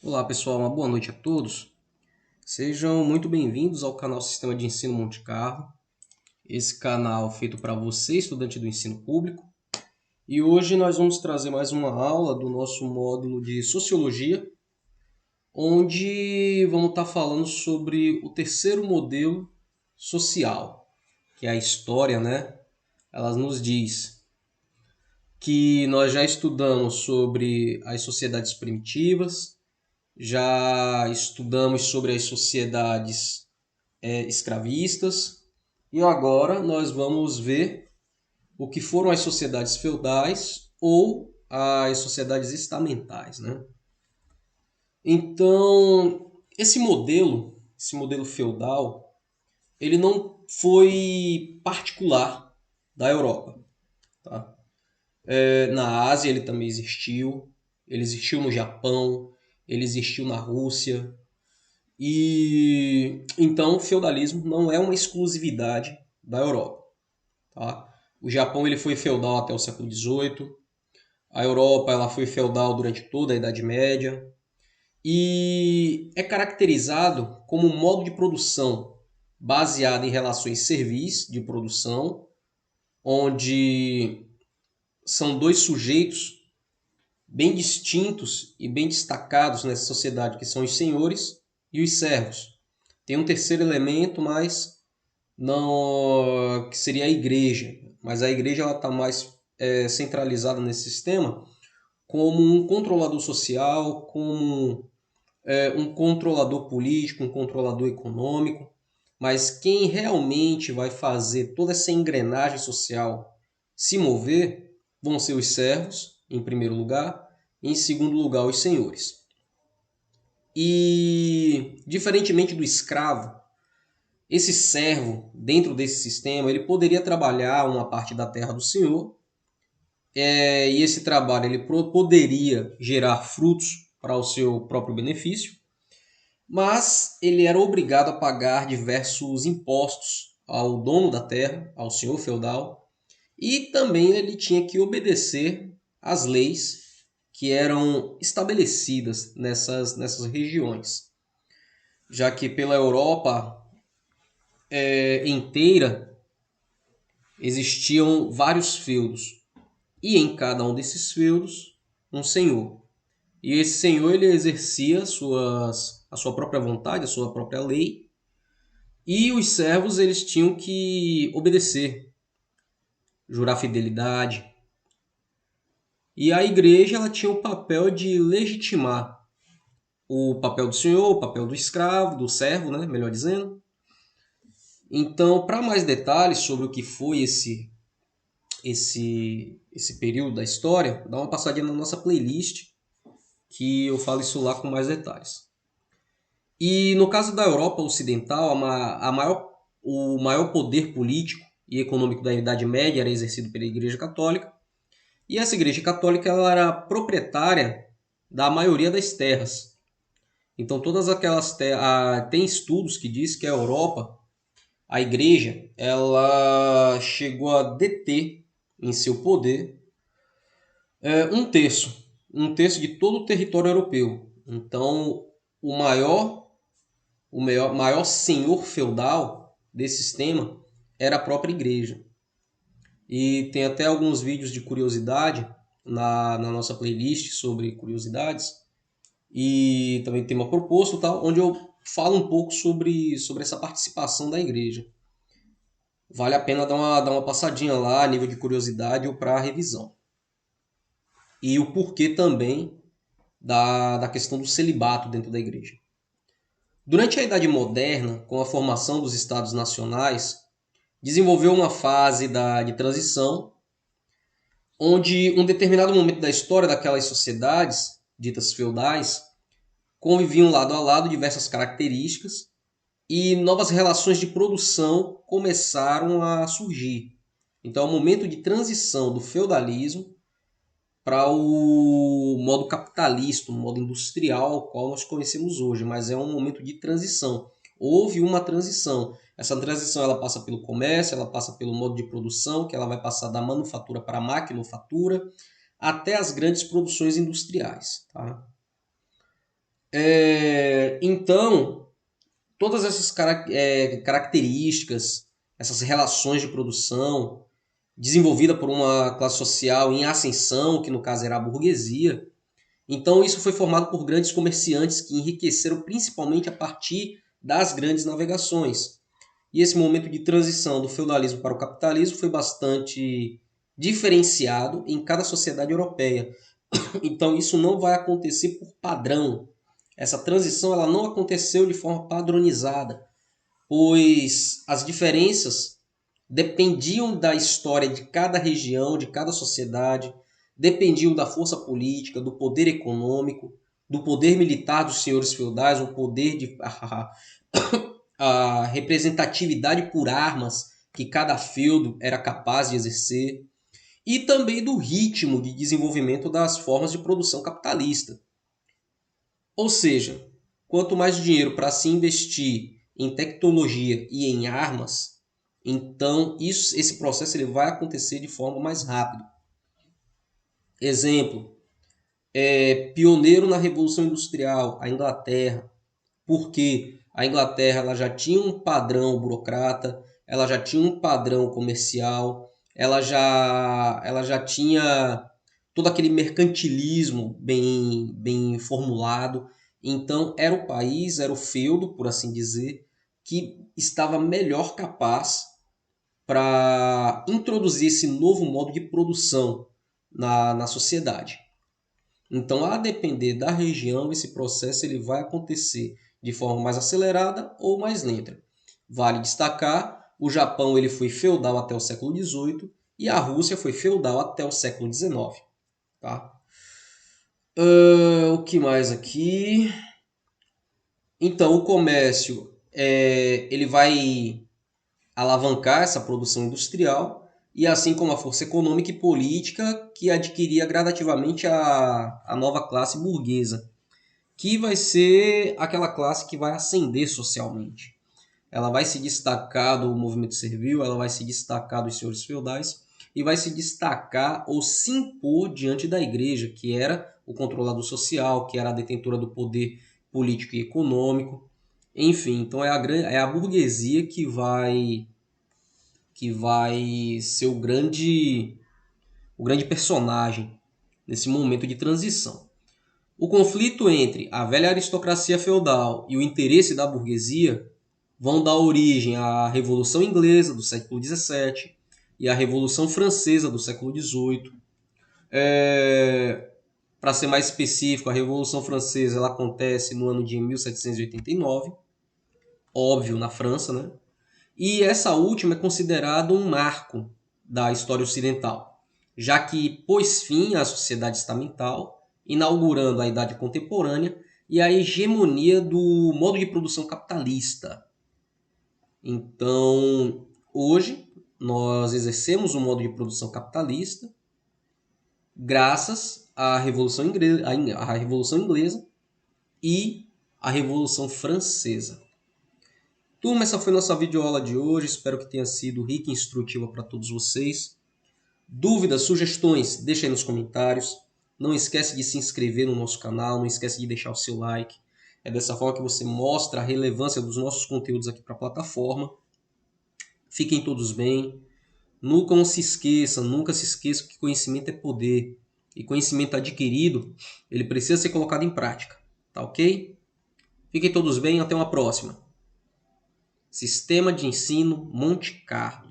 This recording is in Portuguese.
Olá pessoal, uma boa noite a todos. Sejam muito bem-vindos ao canal Sistema de Ensino Monte Carlo. Esse canal feito para você, estudante do ensino público. E hoje nós vamos trazer mais uma aula do nosso módulo de Sociologia, onde vamos estar falando sobre o terceiro modelo social, que é a história, né? Ela nos diz que nós já estudamos sobre as sociedades primitivas, já estudamos sobre as sociedades escravistas e agora nós vamos ver o que foram as sociedades feudais ou as sociedades estamentais, né? Então, esse modelo feudal, ele não foi particular da Europa, tá? Na Ásia ele também existiu, ele existiu no Japão, ele existiu na Rússia. E então o feudalismo não é uma exclusividade da Europa, tá? O Japão ele foi feudal até o século XVIII, a Europa ela foi feudal durante toda a Idade Média e é caracterizado como um modo de produção baseado em relações servis de produção, onde são dois sujeitos bem distintos e bem destacados nessa sociedade, que são os senhores e os servos. Tem um terceiro elemento, mas não, que seria a igreja. Mas a igreja está mais centralizada nesse sistema como um controlador social, como um controlador político, um controlador econômico. Mas quem realmente vai fazer toda essa engrenagem social se mover vão ser os servos, em primeiro lugar, e em segundo lugar, os senhores. E, diferentemente do escravo, esse servo, dentro desse sistema, ele poderia trabalhar uma parte da terra do senhor, e esse trabalho ele poderia gerar frutos para o seu próprio benefício, mas ele era obrigado a pagar diversos impostos ao dono da terra, ao senhor feudal, e também ele tinha que obedecer às leis que eram estabelecidas nessas regiões, já que pela Europa inteira existiam vários feudos e em cada um desses feudos um senhor. E esse senhor ele exercia a sua própria vontade, a sua própria lei, e os servos eles tinham que obedecer, jurar fidelidade. E a igreja ela tinha o papel de legitimar o papel do senhor, o papel do escravo, do servo, né, melhor dizendo. Então, para mais detalhes sobre o que foi esse período da história, dá uma passadinha na nossa playlist, que eu falo isso lá com mais detalhes. E no caso da Europa Ocidental, o maior poder político e econômico da Idade Média era exercido pela Igreja Católica, e essa Igreja Católica ela era proprietária da maioria das terras. Então todas aquelas terras, tem estudos que diz que a Europa, a Igreja, ela chegou a deter em seu poder um terço de todo o território europeu. Então maior senhor feudal desse sistema era a própria igreja. E tem até alguns vídeos de curiosidade na nossa playlist sobre curiosidades. E também tem uma proposta tal, onde eu falo um pouco sobre essa participação da igreja. Vale a pena dar uma passadinha lá a nível de curiosidade ou para revisão. E o porquê também da questão do celibato dentro da igreja. Durante a Idade Moderna, com a formação dos Estados Nacionais, desenvolveu uma fase de transição, onde um determinado momento da história daquelas sociedades, ditas feudais, conviviam lado a lado diversas características e novas relações de produção começaram a surgir. Então, é um momento de transição do feudalismo para o modo capitalista, o modo industrial ao qual nós conhecemos hoje, mas é um momento de transição. Houve uma transição. Essa transição ela passa pelo comércio, ela passa pelo modo de produção, que ela vai passar da manufatura para a maquinofatura, até as grandes produções industriais. Tá? Então, todas essas características, essas relações de produção, desenvolvida por uma classe social em ascensão, que no caso era a burguesia. Então isso foi formado por grandes comerciantes que enriqueceram principalmente a partir das grandes navegações. E esse momento de transição do feudalismo para o capitalismo foi bastante diferenciado em cada sociedade europeia. Então isso não vai acontecer por padrão. Essa transição ela não aconteceu de forma padronizada, pois as diferenças dependiam da história de cada região, de cada sociedade, dependiam da força política, do poder econômico, do poder militar dos senhores feudais, o poder de a representatividade por armas que cada feudo era capaz de exercer, e também do ritmo de desenvolvimento das formas de produção capitalista. Ou seja, quanto mais dinheiro para se investir em tecnologia e em armas, então esse processo ele vai acontecer de forma mais rápida. Exemplo, pioneiro na Revolução Industrial, a Inglaterra, porque a Inglaterra ela já tinha um padrão burocrata, ela já tinha um padrão comercial, ela já tinha todo aquele mercantilismo bem formulado. Então era o país, era o feudo, por assim dizer, que estava melhor capaz para introduzir esse novo modo de produção na sociedade. Então, a depender da região, esse processo ele vai acontecer de forma mais acelerada ou mais lenta. Vale destacar, o Japão ele foi feudal até o século XVIII e a Rússia foi feudal até o século XIX. Tá? O que mais aqui? Então, o comércio ele vai alavancar essa produção industrial e assim como a força econômica e política que adquiria gradativamente a nova classe burguesa, que vai ser aquela classe que vai ascender socialmente. Ela vai se destacar do movimento servil, ela vai se destacar dos senhores feudais e vai se destacar ou se impor diante da igreja, que era o controlador social, que era a detentora do poder político e econômico. Enfim, então é a burguesia que vai ser o grande personagem nesse momento de transição. O conflito entre a velha aristocracia feudal e o interesse da burguesia vão dar origem à Revolução Inglesa do século XVII e à Revolução Francesa do século XVIII. Para ser mais específico, a Revolução Francesa ela acontece no ano de 1789, óbvio, na França, né? E essa última é considerada um marco da história ocidental, já que pôs fim à sociedade estamental, inaugurando a Idade Contemporânea e a hegemonia do modo de produção capitalista. Então, hoje, nós exercemos um modo de produção capitalista graças à Revolução Inglesa e à Revolução Francesa. Turma, essa foi nossa videoaula de hoje. Espero que tenha sido rica e instrutiva para todos vocês. Dúvidas, sugestões, deixa aí nos comentários. Não esquece de se inscrever no nosso canal, não esquece de deixar o seu like. É dessa forma que você mostra a relevância dos nossos conteúdos aqui para a plataforma. Fiquem todos bem. Nunca se esqueçam que conhecimento é poder. E conhecimento adquirido, ele precisa ser colocado em prática. Tá ok? Fiquem todos bem, até uma próxima. Sistema de Ensino Monte Carlo.